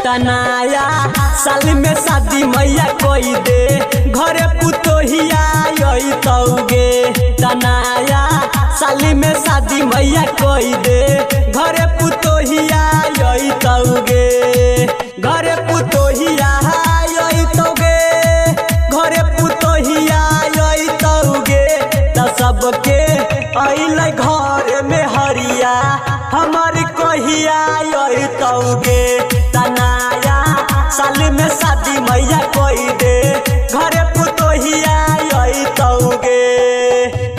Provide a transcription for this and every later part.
तनाया साल में शादी मैया कोई दे घरे पुतोहिया यही तौगे। तनाया साल में शादी मैया कोई दे घरे पुतोहिया यही तौगे। घरे पुतोहिया यही तौगे, घरे पुतोहिया यही तौगे। त सबके अइले घर में हरिया हमारी कहिया यही तौगे। तनाया साल में शादी मैया कोई दे घरे पुतोहिया यही तौगे।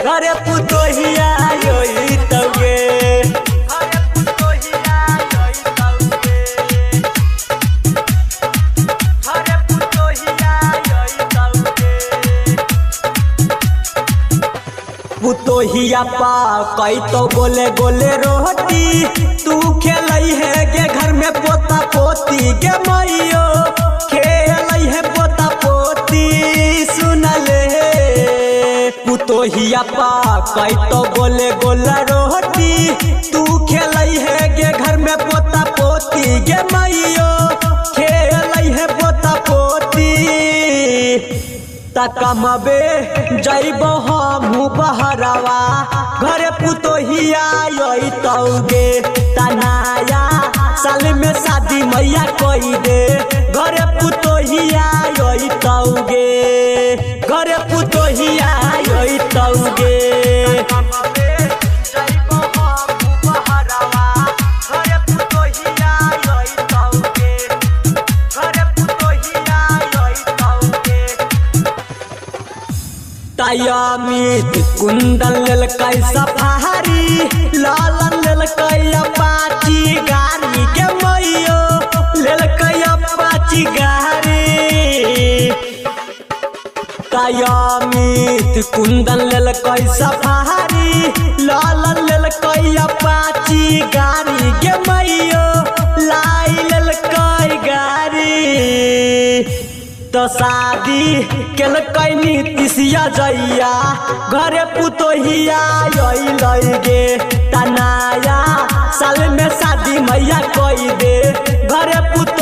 घरे पुतोहिया यही तौगे। घरे पुतोहिया यही तौगे। घरे पुतोहिया यही तौगे। पुतोहिया पा कई तो गोले गोले रोटी तू खेलई है गे घर में पोता पोती गे मैयो खेलई है पोता पोती सुनले। पुतोहिया पा कई तो गोले गोले रोटी तू खेलई है गे घर में पोता पोती गे मैयो खेलई है पोता पोती। तकमबे जइबो हमहू बहरवा घरे पुतोहिया यही तौगे। तनाया साल में शादी मैया कोई दे घरे पुतोहिया यही तौगे। घरे पुतोहिया यही तौगे। तयामित कुंदन लेल कई सफारी लालन लेल कई अपाची गाड़ी के मैयो लेल कई अपाची गाड़ी। तयामित कुंदन लेल कई सफारी लालन लेल कई अपाची गाड़ी के मैयो लाई लेल कई गाड़ी। तो शादी केल कई नीतिशिया जइया घरे पुतोहिया यही लगे। तनाया साल में शादी मैया कोई दे घरे पुत